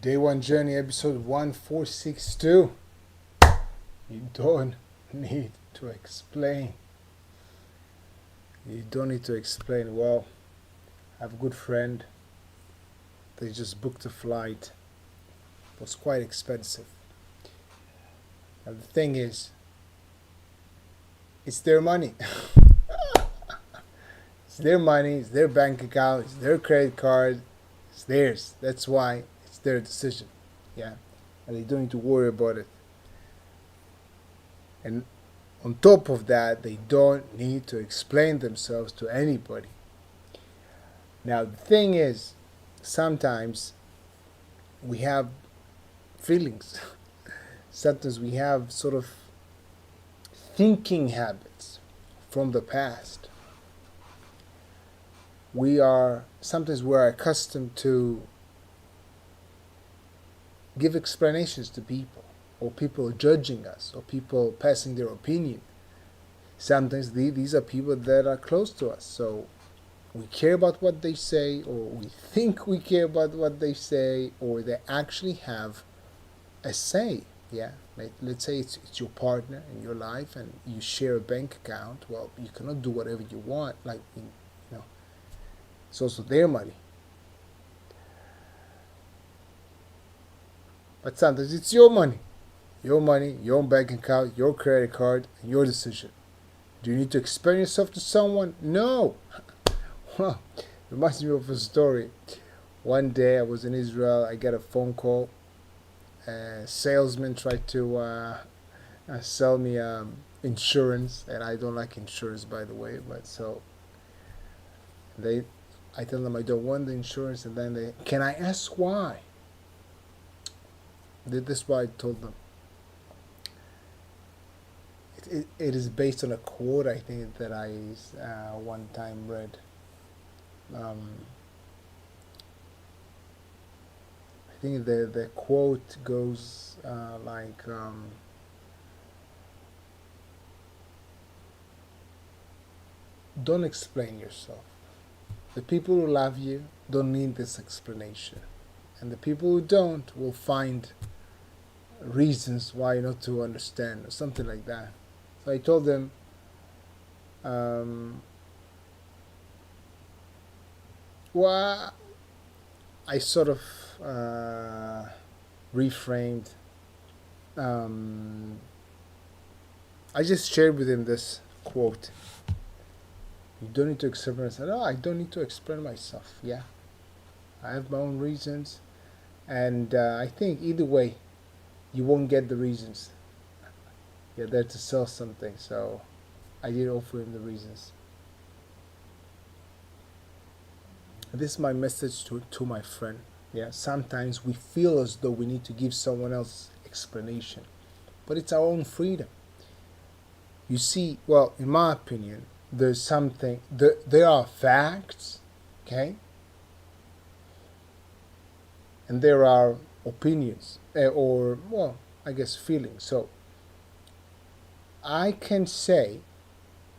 Day One Journey, episode 1462. You don't need to explain. You don't need to explain. Well, I have a good friend. They just booked a flight. It was quite expensive. And the thing is, it's their money. It's their money, it's their bank account, it's their credit card, it's theirs. That's why it's their decision. Yeah. And they don't need to worry about it. And on top of that, they don't need to explain themselves to anybody. Now, the thing is, sometimes we have feelings. Sometimes we have sort of thinking habits from the past. Sometimes we're accustomed to give explanations to people, or people judging us, or people passing their opinion. Sometimes these are people that are close to us, so we care about what they say, or we think we care about what they say, or they actually have a say. Yeah, let's say it's your partner in your life, and you share a bank account. Well, you cannot do whatever you want. It's also their money. But sometimes it's your money, your own bank account, your credit card, and your decision. Do you need to explain yourself to someone? No. Well, it reminds me of a story. One day I was in Israel. I got a phone call. A salesman tried to sell me insurance, and I don't like insurance, by the way. But so I tell them I don't want the insurance, and then can I ask why? This is why I told them. It is based on a quote, I think, that I one time read. I think the quote goes like, don't explain yourself. The people who love you don't need this explanation. And the people who don't will find reasons why not to understand, or something like that. So I told them, well, I sort of reframed. I just shared with him this quote. You don't need to explain myself. No, I don't need to explain myself. Yeah, I have my own reasons, and I think either way, you won't get the reasons. You're there to sell something, so I did offer him the reasons. This is my message to my friend. Yeah, sometimes we feel as though we need to give someone else explanation, but it's our own freedom. You see, well, in my opinion, there's something. There are facts, okay, and there are opinions, or well, I guess feelings. So I can say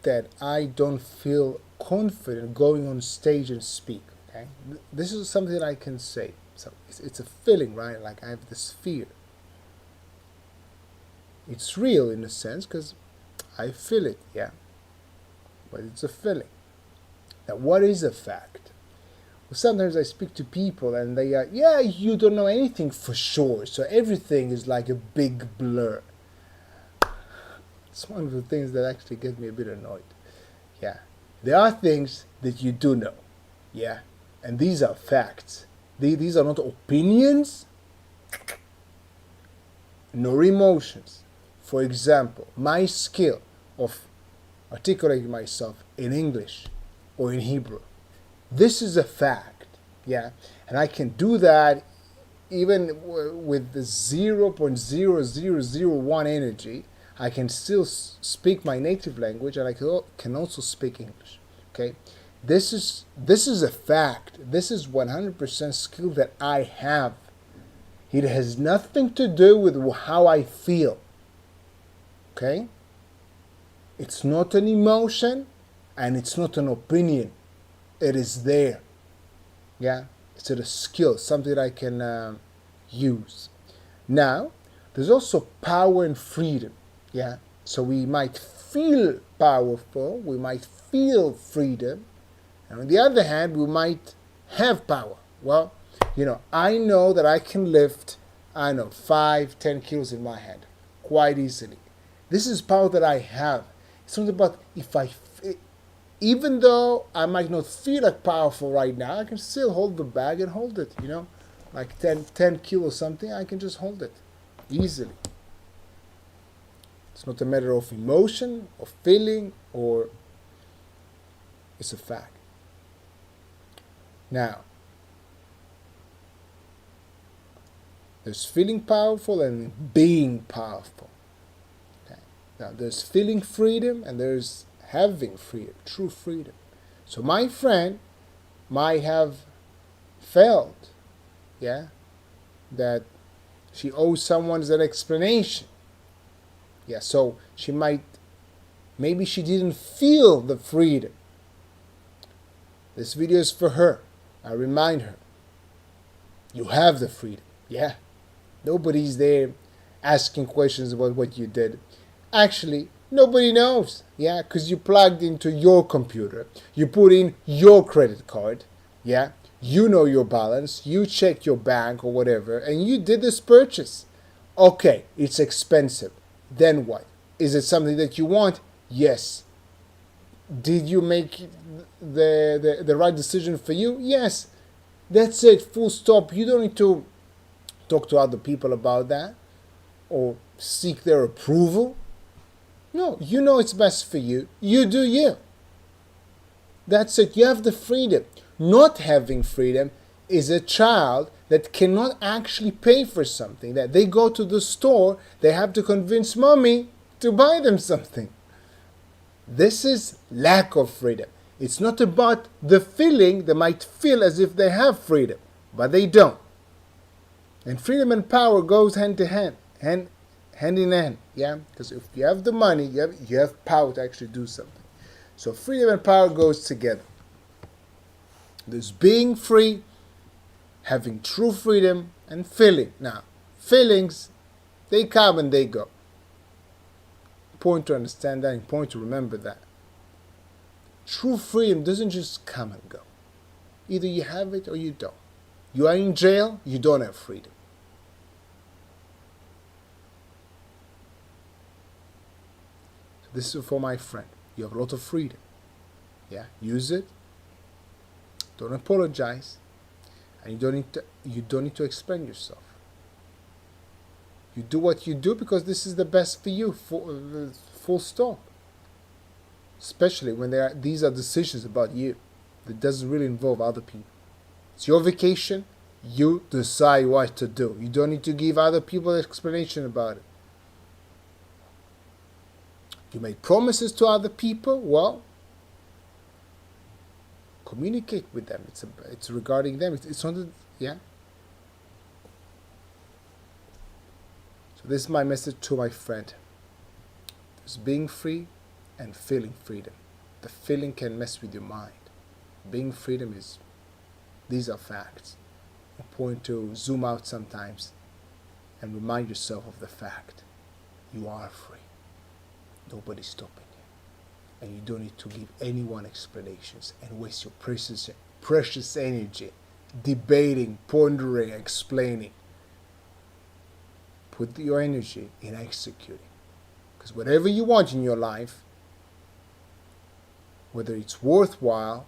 that I don't feel confident going on stage and speak. Okay, this is something that I can say. So it's a feeling, right? Like I have this fear. It's real in a sense because I feel it, yeah. But it's a feeling. Now, what is a fact? Well, sometimes I speak to people and they are, yeah, you don't know anything for sure. So everything is like a big blur. It's one of the things that actually get me a bit annoyed. Yeah. There are things that you do know. Yeah. And these are facts. These are not opinions nor emotions. For example, my skill of articulating myself in English or in Hebrew. This is a fact, yeah, and I can do that even with the 0.0001 energy. I can still speak my native language, and I can also speak English. Okay, this is a fact. This is 100% skill that I have. It has nothing to do with how I feel. Okay. It's not an emotion, and it's not an opinion. It is there. Yeah, it's a skill, something that I can use. Now, there's also power and freedom. Yeah? So we might feel powerful, we might feel freedom, and on the other hand, we might have power. Well, I know that I can lift, 5, 10 kilos in my hand quite easily. This is power that I have. It's not about even though I might not feel like powerful right now, I can still hold the bag and hold it, like 10 kilos something, I can just hold it easily. It's not a matter of emotion or feeling, or it's a fact. Now, there's feeling powerful and being powerful. Okay. Now, there's feeling freedom and there's having freedom, true freedom. So my friend might have felt, that she owes someone an explanation. So maybe she didn't feel the freedom. This video is for her. I remind her, you have the freedom. Nobody's there asking questions about what you did. Actually, nobody knows. Because you plugged into your computer. You put in your credit card. You know your balance. You check your bank or whatever. And you did this purchase. Okay, it's expensive. Then what? Is it something that you want? Yes. Did you make the right decision for you? Yes. That's it. Full stop. You don't need to talk to other people about that or seek their approval. No, you know it's best for you. You do you. That's it. You have the freedom. Not having freedom is a child that cannot actually pay for something. That they go to the store, they have to convince mommy to buy them something. This is lack of freedom. It's not about the feeling. They might feel as if they have freedom, but they don't. And freedom and power goes hand to hand, hand in hand. Because if you have the money, you have power to actually do something. So freedom and power goes together. There's being free, having true freedom, and feeling. Now, feelings, they come and they go. Important to understand that, important to remember that. True freedom doesn't just come and go. Either you have it or you don't. You are in jail, you don't have freedom. So this is for my friend. You have a lot of freedom. Use it. Don't apologize. And you don't need to explain yourself. You do what you do because this is the best for you, full stop. Especially when these are decisions about you that doesn't really involve other people. It's your vacation. You decide what to do. You don't need to give other people an explanation about it. You made promises to other people. Well, communicate with them. It's regarding them. It's not. So this is my message to my friend. There's being free and feeling freedom. The feeling can mess with your mind. Being freedom these are facts. Important to zoom out sometimes and remind yourself of the fact. You are free. Nobody's stopping you. And you don't need to give anyone explanations and waste your precious energy debating, pondering, explaining. Put your energy in executing. Because whatever you want in your life, whether it's worthwhile,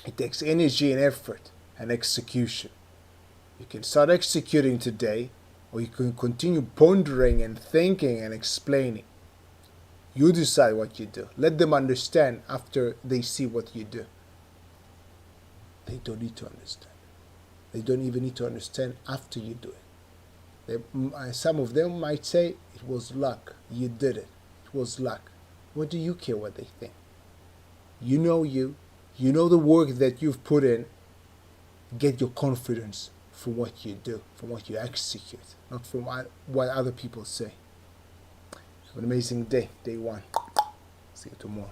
it takes energy and effort and execution. You can start executing today, or you can continue pondering and thinking and explaining. You decide what you do. Let them understand after they see what you do. They don't need to understand. They don't even need to understand after you do it. Some of them might say, it was luck. You did it. It was luck. What do you care what they think? You know you. You know the work that you've put in. Get your confidence from what you do, from what you execute, not from what other people say. Have an amazing day, day one. See you tomorrow.